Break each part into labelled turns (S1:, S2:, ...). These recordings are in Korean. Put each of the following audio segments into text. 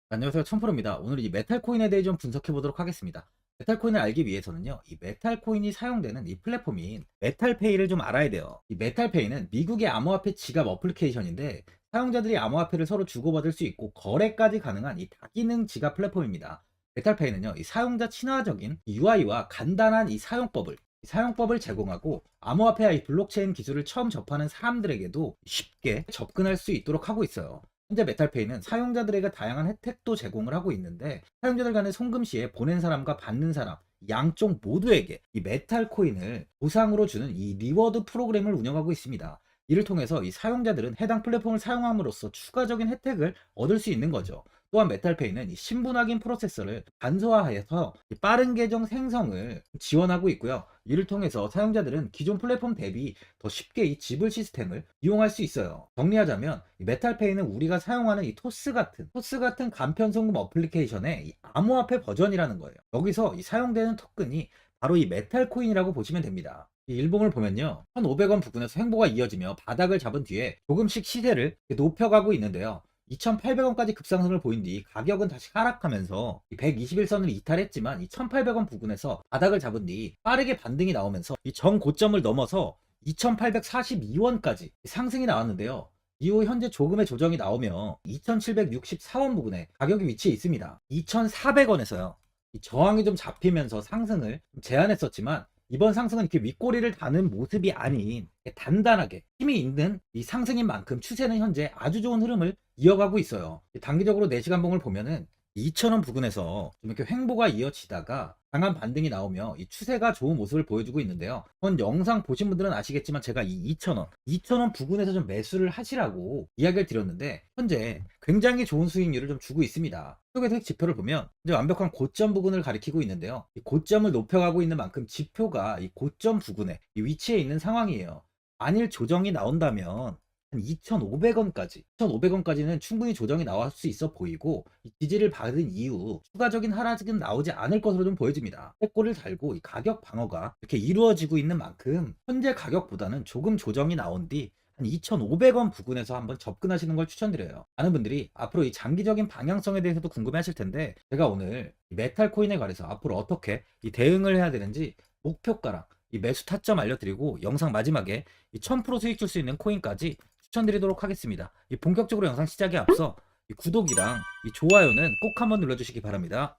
S1: 안녕하세요. 천프로입니다. 오늘 이 메탈코인에 대해 좀 분석해 보도록 하겠습니다. 메탈코인을 알기 위해서는요, 이 메탈코인이 사용되는 이 플랫폼인 메탈페이를 좀 알아야 돼요. 이 메탈페이는 미국의 암호화폐 지갑 어플리케이션인데, 사용자들이 암호화폐를 서로 주고받을 수 있고 거래까지 가능한 이 다기능 지갑 플랫폼입니다. 메탈페이는요, 이 사용자 친화적인 UI와 간단한 이 사용법을 제공하고, 암호화폐와 이 블록체인 기술을 처음 접하는 사람들에게도 쉽게 접근할 수 있도록 하고 있어요. 현재 메탈페이는 사용자들에게 다양한 혜택도 제공을 하고 있는데, 사용자들 간의 송금 시에 보낸 사람과 받는 사람 양쪽 모두에게 이 메탈 코인을 보상으로 주는 이 리워드 프로그램을 운영하고 있습니다. 이를 통해서 이 사용자들은 해당 플랫폼을 사용함으로써 추가적인 혜택을 얻을 수 있는 거죠. 또한 메탈페이는 이 신분 확인 프로세서를 간소화해서 이 빠른 계정 생성을 지원하고 있고요. 이를 통해서 사용자들은 기존 플랫폼 대비 더 쉽게 이 지불 시스템을 이용할 수 있어요. 정리하자면 이 메탈페이는 우리가 사용하는 이 토스 같은 간편 송금 어플리케이션의 이 암호화폐 버전이라는 거예요. 여기서 이 사용되는 토큰이 바로 이 메탈 코인이라고 보시면 됩니다. 이 일봉을 보면요, 1,500원 부근에서 횡보가 이어지며 바닥을 잡은 뒤에 조금씩 시세를 높여가고 있는데요. 2,800원까지 급상승을 보인 뒤 가격은 다시 하락하면서 121선을 이탈했지만 이 1,800원 부근에서 바닥을 잡은 뒤 빠르게 반등이 나오면서 이 정고점을 넘어서 2,842원까지 상승이 나왔는데요. 이후 현재 조금의 조정이 나오며 2,764원 부근에 가격이 위치해 있습니다. 2,400원에서요. 이 저항이 좀 잡히면서 상승을 좀 제한했었지만, 이번 상승은 이렇게 윗꼬리를 다는 모습이 아닌 단단하게 힘이 있는 이 상승인 만큼 추세는 현재 아주 좋은 흐름을 이어가고 있어요. 단기적으로 4시간 봉을 보면은 2,000원 부근에서 좀 이렇게 횡보가 이어지다가 강한 반등이 나오며 이 추세가 좋은 모습을 보여주고 있는데요. 전 영상 보신 분들은 아시겠지만, 제가 이 2,000원 부근에서 좀 매수를 하시라고 이야기를 드렸는데, 현재 굉장히 좋은 수익률을 좀 주고 있습니다. 소개색 지표를 보면 이제 완벽한 고점 부근을 가리키고 있는데요. 이 고점을 높여가고 있는 만큼 지표가 이 고점 부근에 이 위치해 있는 상황이에요. 만일 조정이 나온다면 한 2,500원까지는 충분히 조정이 나올 수 있어 보이고, 이 지지를 받은 이후 추가적인 하락은 나오지 않을 것으로 좀 보여집니다. 패권을 달고 이 가격 방어가 이렇게 이루어지고 있는 만큼 현재 가격보다는 조금 조정이 나온 뒤 한 2,500원 부근에서 한번 접근하시는 걸 추천드려요. 많은 분들이 앞으로 이 장기적인 방향성에 대해서도 궁금해 하실 텐데, 제가 오늘 이 메탈 코인에 관해서 앞으로 어떻게 이 대응을 해야 되는지 목표가랑 이 매수 타점 알려드리고, 영상 마지막에 이 1000% 수익 줄 수 있는 코인까지 추천드리도록 하겠습니다. 이 본격적으로 영상 시작에 앞서 이 구독이랑 이 좋아요는 꼭 한번 눌러주시기 바랍니다.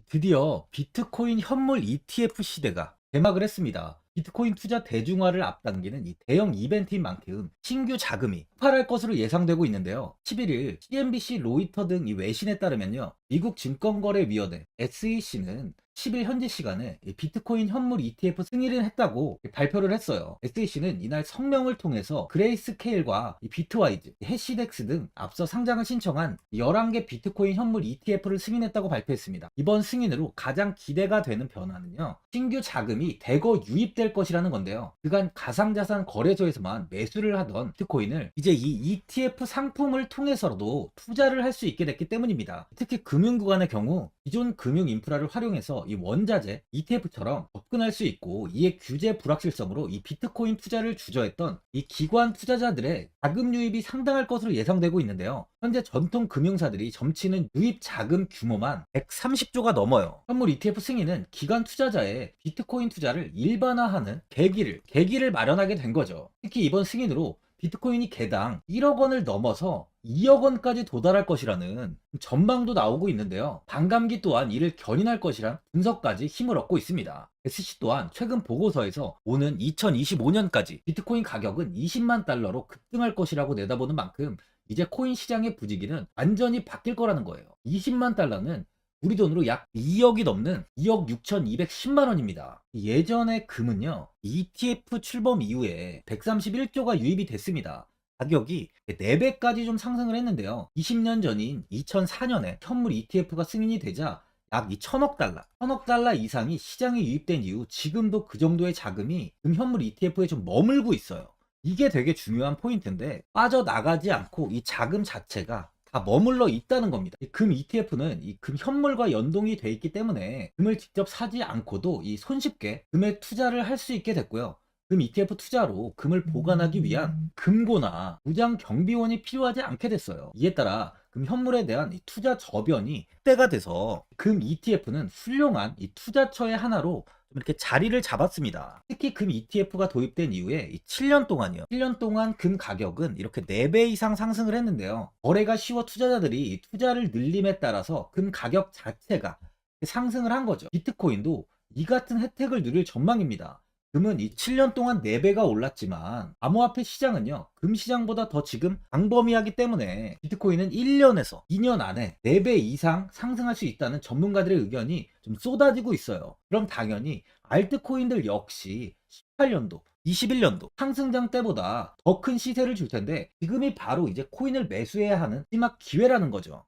S1: 드디어 비트코인 현물 ETF 시대가 개막을 했습니다. 비트코인 투자 대중화를 앞당기는 이 대형 이벤트인 만큼 신규 자금이 폭발할 것으로 예상되고 있는데요. 11일 CNBC, 로이터 등 이 외신에 따르면요, 미국 증권거래위원회 SEC는 10일 현지 시간에 이 비트코인 현물 ETF 승인을 했다고 발표를 했어요. SEC는 이날 성명을 통해서 그레이스케일과 이 비트와이즈, 해시덱스 등 앞서 상장을 신청한 11개 비트코인 현물 ETF를 승인했다고 발표했습니다. 이번 승인으로 가장 기대가 되는 변화는요, 신규 자금이 대거 유입될 것이라는 건데요. 그간 가상자산 거래소에서만 매수를 하던 비트코인을 이제 이 ETF 상품을 통해서도 투자를 할 수 있게 됐기 때문입니다. 특히 금융구간의 경우 기존 금융 인프라를 활용해서 이 원자재 ETF처럼 접근할 수 있고, 이에 규제 불확실성으로 이 비트코인 투자를 주저했던 이 기관 투자자들의 자금 유입이 상당할 것으로 예상되고 있는데요. 현재 전통 금융사들이 점치는 유입 자금 규모만 130조가 넘어요. 현물 ETF 승인은 기관 투자자의 비트코인 투자를 일반화하는 계기를 마련하게 된 거죠. 특히 이번 승인으로 비트코인이 개당 1억 원을 넘어서 2억 원까지 도달할 것이라는 전망도 나오고 있는데요. 반감기 또한 이를 견인할 것이란 분석까지 힘을 얻고 있습니다. SC 또한 최근 보고서에서 오는 2025년까지 비트코인 가격은 20만 달러로 급등할 것이라고 내다보는 만큼 이제 코인 시장의 부지기는 완전히 바뀔 거라는 거예요. 20만 달러는 우리 돈으로 약 2억이 넘는 2억 6,210만 원입니다. 예전에 금은요, ETF 출범 이후에 131조가 유입이 됐습니다. 가격이 4배까지 좀 상승을 했는데요. 20년 전인 2004년에 현물 ETF가 승인이 되자 약 1,000억 달러 이상이 시장에 유입된 이후 지금도 그 정도의 자금이 현물 ETF에 좀 머물고 있어요. 이게 되게 중요한 포인트인데, 빠져나가지 않고 이 자금 자체가 다 머물러 있다는 겁니다. 이 금 ETF는 이 금 현물과 연동이 돼 있기 때문에 금을 직접 사지 않고도 이 손쉽게 금에 투자를 할 수 있게 됐고요. 금 ETF 투자로 금을 보관하기 위한 금고나 무장 경비원이 필요하지 않게 됐어요. 이에 따라 금 현물에 대한 이 투자 저변이 확대가 돼서 금 ETF는 훌륭한 이 투자처의 하나로 좀 이렇게 자리를 잡았습니다. 특히 금 ETF가 도입된 이후에 이 7년 동안이요. 7년 동안 금 가격은 이렇게 4배 이상 상승을 했는데요. 거래가 쉬워 투자자들이 이 투자를 늘림에 따라서 금 가격 자체가 상승을 한 거죠. 비트코인도 이 같은 혜택을 누릴 전망입니다. 금은 이 7년 동안 4배가 올랐지만 암호화폐 시장은요, 금 시장보다 더 지금 광범위하기 때문에 비트코인은 1년에서 2년 안에 4배 이상 상승할 수 있다는 전문가들의 의견이 좀 쏟아지고 있어요. 그럼 당연히 알트코인들 역시 18년도 21년도 상승장 때보다 더 큰 시세를 줄 텐데, 지금이 바로 이제 코인을 매수해야 하는 마지막 기회라는 거죠.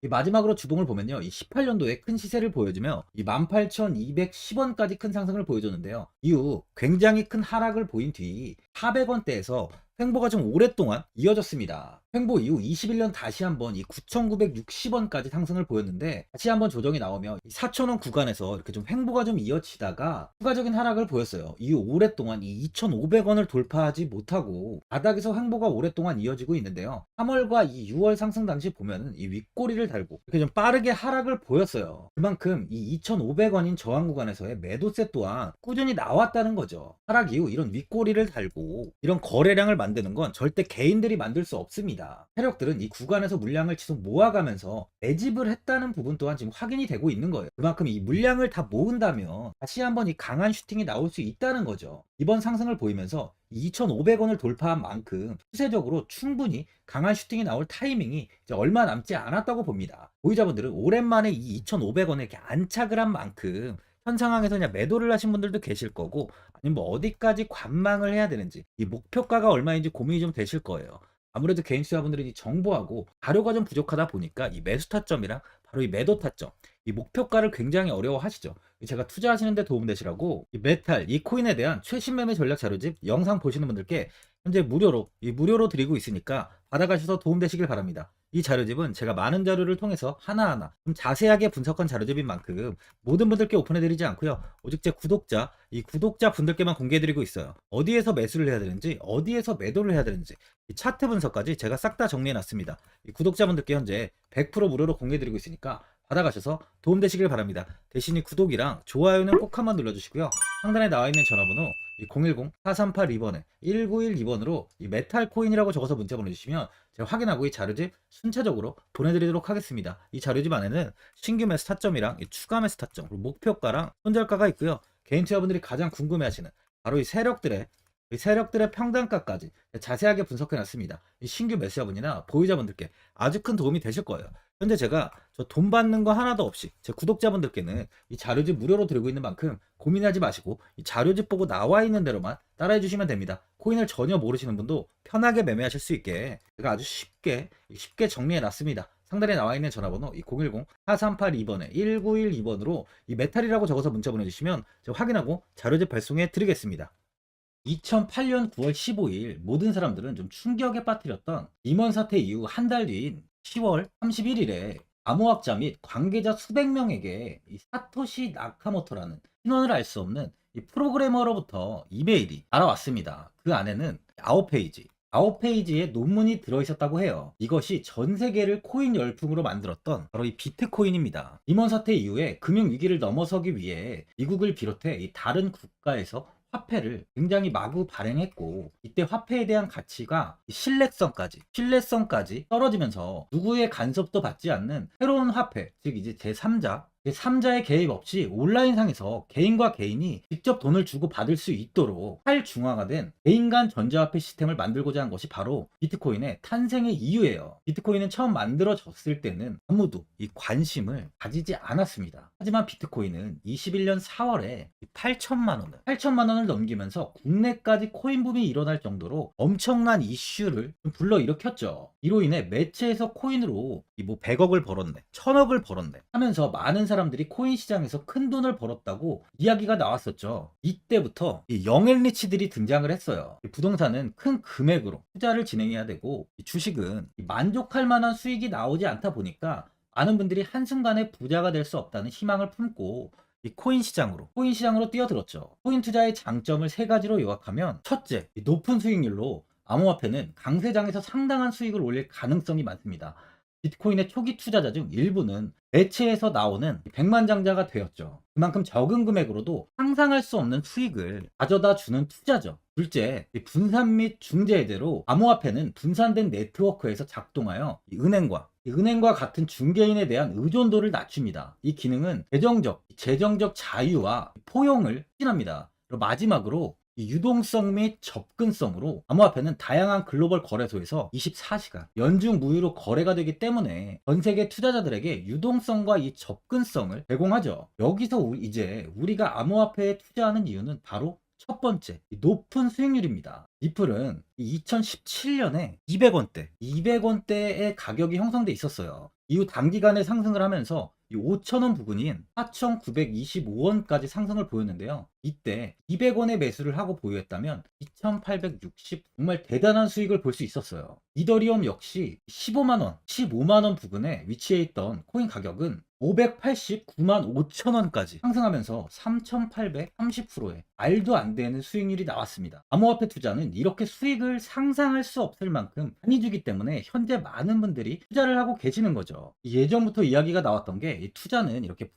S1: 이 마지막으로 주봉을 보면요, 이 18년도에 큰 시세를 보여주며 이 18,210원까지 큰 상승을 보여줬는데요. 이후 굉장히 큰 하락을 보인 뒤 400원대에서 횡보가 좀 오랫동안 이어졌습니다. 횡보 이후 21년 다시 한번 이 9,960원까지 상승을 보였는데, 다시 한번 조정이 나오며 4,000원 구간에서 이렇게 좀 횡보가 좀 이어지다가 추가적인 하락을 보였어요. 이후 오랫동안 이 2,500원을 돌파하지 못하고 바닥에서 횡보가 오랫동안 이어지고 있는데요. 3월과 이 6월 상승 당시 보면은 이 윗꼬리를 달고 이렇게 좀 빠르게 하락을 보였어요. 그만큼 이 2,500원인 저항 구간에서의 매도세 또한 꾸준히 나왔다는 거죠. 하락 이후 이런 윗꼬리를 달고 이런 거래량을 만드는 건 절대 개인들이 만들 수 없습니다. 세력들은 이 구간에서 물량을 계속 모아가면서 매집을 했다는 부분 또한 지금 확인이 되고 있는 거예요. 그만큼 이 물량을 다 모은다면 다시 한번 이 강한 슈팅이 나올 수 있다는 거죠. 이번 상승을 보이면서 2,500원을 돌파한 만큼 추세적으로 충분히 강한 슈팅이 나올 타이밍이 이제 얼마 남지 않았다고 봅니다. 보유자분들은 오랜만에 이 2,500원에 이렇게 안착을 한 만큼 현 상황에서 그냥 매도를 하신 분들도 계실 거고, 아니면 뭐 어디까지 관망을 해야 되는지, 이 목표가가 얼마인지 고민이 좀 되실 거예요. 아무래도 개인 투자분들은 이 정보하고 자료가 좀 부족하다 보니까 이 매수 타점이랑 바로 이 매도 타점, 이 목표가를 굉장히 어려워하시죠. 제가 투자하시는 데 도움되시라고 이 메탈, 이 코인에 대한 최신 매매 전략 자료집 영상 보시는 분들께 현재 무료로 드리고 있으니까 받아가셔서 도움되시길 바랍니다. 이 자료집은 제가 많은 자료를 통해서 하나하나 좀 자세하게 분석한 자료집인 만큼 모든 분들께 오픈해드리지 않고요. 오직 제 이 구독자 분들께만 공개해드리고 있어요. 어디에서 매수를 해야 되는지, 어디에서 매도를 해야 되는지, 이 차트 분석까지 제가 싹 다 정리해놨습니다. 이 구독자분들께 현재 100% 무료로 공개해드리고 있으니까 받아가셔서 도움되시길 바랍니다. 대신 이 구독이랑 좋아요는 꼭 한번 눌러주시고요. 상단에 나와 있는 전화번호 010-4382번에 1912번으로 이 메탈 코인이라고 적어서 문자 보내주시면 제가 확인하고 이 자료집 순차적으로 보내드리도록 하겠습니다. 이 자료집 안에는 신규 매수 타점이랑 이 추가 매수 타점, 그리고 목표가랑 손절가가 있고요. 개인 투자분들이 가장 궁금해하시는 바로 이 세력들의 평단가까지 자세하게 분석해놨습니다. 이 신규 매수자분이나 보유자분들께 아주 큰 도움이 되실 거예요. 현재 제가 저 돈 받는 거 하나도 없이 제 구독자분들께는 이 자료집 무료로 드리고 있는 만큼 고민하지 마시고 이 자료집 보고 나와 있는 대로만 따라해 주시면 됩니다. 코인을 전혀 모르시는 분도 편하게 매매하실 수 있게 제가 아주 쉽게 정리해 놨습니다. 상단에 나와 있는 전화번호 010-4382번에 1912번으로 이 메탈이라고 적어서 문자 보내주시면 제가 확인하고 자료집 발송해 드리겠습니다. 2008년 9월 15일 모든 사람들은 좀 충격에 빠뜨렸던 리먼 사태 이후 한 달 뒤인 10월 31일에 암호학자 및 관계자 수백 명에게 이 사토시 나카모토라는 신원을 알 수 없는 이 프로그래머로부터 이메일이 날아왔습니다. 그 안에는 9페이지의 논문이 들어있었다고 해요. 이것이 전 세계를 코인 열풍으로 만들었던 바로 이 비트코인입니다. 리먼 사태 이후에 금융위기를 넘어서기 위해 미국을 비롯해 이 다른 국가에서 화폐를 굉장히 마구 발행했고, 이때 화폐에 대한 가치가 신뢰성까지 떨어지면서 누구의 간섭도 받지 않는 새로운 화폐, 즉 이제 제3자의 개입 없이 온라인상에서 개인과 개인이 직접 돈을 주고 받을 수 있도록 탈중앙화된 개인 간 전자화폐 시스템을 만들고자 한 것이 바로 비트코인의 탄생의 이유예요. 비트코인은 처음 만들어졌을 때는 아무도 이 관심을 가지지 않았습니다. 하지만 비트코인은 21년 4월에 8천만 원을 넘기면서 국내까지 코인 붐이 일어날 정도로 엄청난 이슈를 불러일으켰죠. 이로 인해 매체에서 코인으로 뭐 100억을 벌었네, 1000억을 벌었네 하면서 많은 사람들이 코인 시장에서 큰 돈을 벌었다고 이야기가 나왔었죠. 이때부터 이 영앤리치들이 등장을 했어요. 부동산은 큰 금액으로 투자를 진행해야 되고, 주식은 만족할 만한 수익이 나오지 않다 보니까 많은 분들이 한순간에 부자가 될 수 없다는 희망을 품고 이 코인 시장으로 뛰어들었죠. 코인 투자의 장점을 세 가지로 요약하면, 첫째, 높은 수익률로 암호화폐는 강세장에서 상당한 수익을 올릴 가능성이 많습니다. 비트코인의 초기 투자자 중 일부는 매체에서 나오는 백만장자가 되었죠. 그만큼 적은 금액으로도 상상할 수 없는 수익을 가져다 주는 투자죠. 둘째, 이 분산 및 중재대로 암호화폐는 분산된 네트워크에서 작동하여 이 은행과 같은 중개인에 대한 의존도를 낮춥니다. 이 기능은 재정적 자유와 포용을 추진합니다. 그리고 마지막으로 이 유동성 및 접근성으로 암호화폐는 다양한 글로벌 거래소에서 24시간 연중 무휴로 거래가 되기 때문에 전 세계 투자자들에게 유동성과 이 접근성을 제공하죠. 여기서 이제 우리가 암호화폐에 투자하는 이유는 바로 첫 번째, 이 높은 수익률입니다. 리플은 2017년에 200원대의 가격이 형성돼 있었어요. 이후 단기간에 상승을 하면서 이 5,000원 부근인 4,925원까지 상승을 보였는데요. 이때 200원의 매수를 하고 보유했다면 2,860 정말 대단한 수익을 볼 수 있었어요. 이더리움 역시 15만원 부근에 위치해 있던 코인 가격은 589만 5천원까지 상승하면서 3,830%의 말도 안 되는 수익률이 나왔습니다. 암호화폐 투자는 이렇게 수익을 상상할 수 없을 만큼 많이 주기 때문에 현재 많은 분들이 투자를 하고 계시는 거죠. 예전부터 이야기가 나왔던 게 이 투자는 이렇게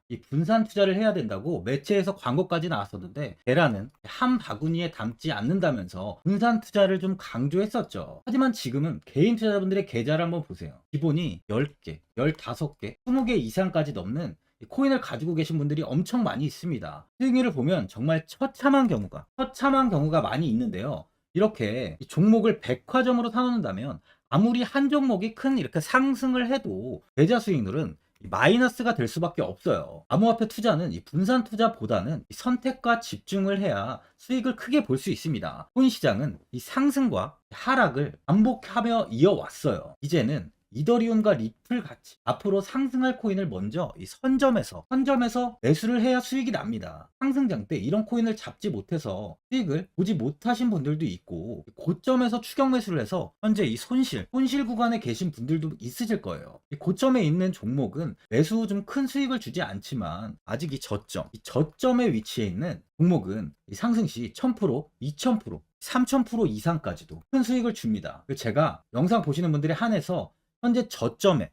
S1: 이 분산 투자를 해야 된다고 매체에서 광고까지 나왔었는데 테라는 한 바구니에 담지 않는다면서 분산 투자를 좀 강조했었죠. 하지만 지금은 개인 투자자분들의 계좌를 한번 보세요. 기본이 10개, 15개, 20개 이상까지 넘는 코인을 가지고 계신 분들이 엄청 많이 있습니다. 수익률을 보면 정말 처참한 경우가 많이 있는데요. 이렇게 종목을 백화점으로 사놓는다면 아무리 한 종목이 큰 이렇게 상승을 해도 계좌 수익률은 마이너스가 될 수밖에 없어요. 암호화폐 투자는 이 분산 투자보다는 이 선택과 집중을 해야 수익을 크게 볼 수 있습니다. 코인 시장은 이 상승과 하락을 반복하며 이어왔어요. 이제는 이더리움과 리플 같이 앞으로 상승할 코인을 먼저 이 선점에서 매수를 해야 수익이 납니다. 상승장 때 이런 코인을 잡지 못해서 수익을 보지 못하신 분들도 있고, 고점에서 추격 매수를 해서 현재 이 손실 구간에 계신 분들도 있으실 거예요. 이 고점에 있는 종목은 매수 후 좀 큰 수익을 주지 않지만 아직 이 저점에 위치해 있는 종목은 이 상승 시 1000%, 2000%, 3000% 이상까지도 큰 수익을 줍니다. 제가 영상 보시는 분들에 한해서 현재 저점에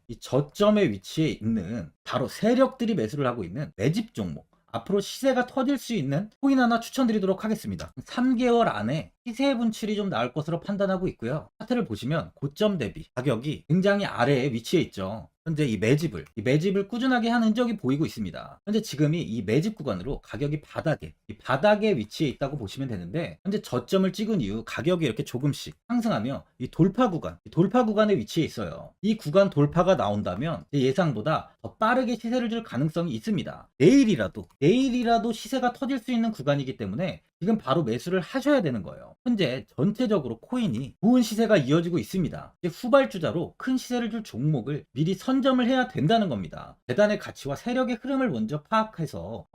S1: 위치해 있는 바로 세력들이 매수를 하고 있는 매집 종목, 앞으로 시세가 터질 수 있는 코인 하나 추천드리도록 하겠습니다. 3개월 안에 시세 분출이 좀 나올 것으로 판단하고 있고요. 차트를 보시면 고점 대비 가격이 굉장히 아래에 위치해 있죠. 현재 이 매집을 꾸준하게 한 흔적이 보이고 있습니다. 현재 지금이 이 매집 구간으로 가격이 바닥에 위치해 있다고 보시면 되는데, 현재 저점을 찍은 이후 가격이 이렇게 조금씩 상승하며 이 돌파 구간에 위치해 있어요. 이 구간 돌파가 나온다면 제 예상보다 더 빠르게 시세를 줄 가능성이 있습니다. 내일이라도 시세가 터질 수 있는 구간이기 때문에 지금 바로 매수를 하셔야 되는 거예요. 현재 전체적으로 코인이 좋은 시세가 이어지고 있습니다. 이제 후발주자로 큰 시세를 줄 종목을 미리 선점을 해야 된다는 겁니다. 재단의 가치와 세력의 흐름을 먼저 파악해서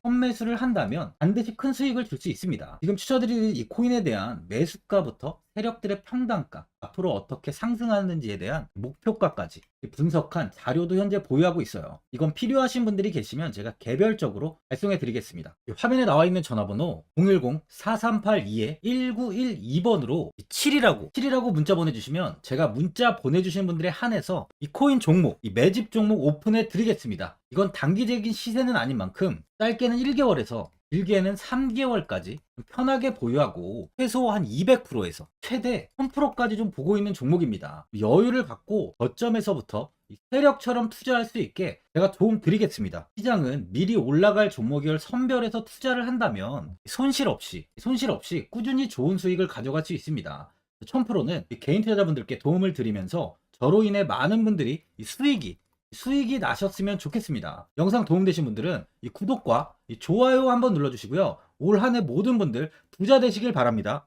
S1: 선매수를 한다면 반드시 큰 수익을 줄 수 있습니다. 지금 추천드리는 이 코인에 대한 매수가부터 세력들의 평단가, 앞으로 어떻게 상승하는지에 대한 목표가까지 분석한 자료도 현재 보유하고 있어요. 이건 필요하신 분들이 계시면 제가 개별적으로 발송해 드리겠습니다. 화면에 나와 있는 전화번호 010-4382-1912번으로 7이라고 문자 보내주시면 제가 문자 보내주신 분들에 한해서 이 코인 종목, 이 매집 종목 오픈해 드리겠습니다. 이건 단기적인 시세는 아닌 만큼 짧게는 1개월에서 길게는 3개월까지 편하게 보유하고 최소 한 200%에서 최대 1000%까지 좀 보고 있는 종목입니다. 여유를 갖고 저점에서부터 세력처럼 투자할 수 있게 제가 도움 드리겠습니다. 시장은 미리 올라갈 종목을 선별해서 투자를 한다면 손실 없이 꾸준히 좋은 수익을 가져갈 수 있습니다. 1000%는 개인 투자자분들께 도움을 드리면서 저로 인해 많은 분들이 수익이 나셨으면 좋겠습니다. 영상 도움되신 분들은 이 구독과 이 좋아요 한번 눌러주시고요. 올 한 해 모든 분들 부자 되시길 바랍니다.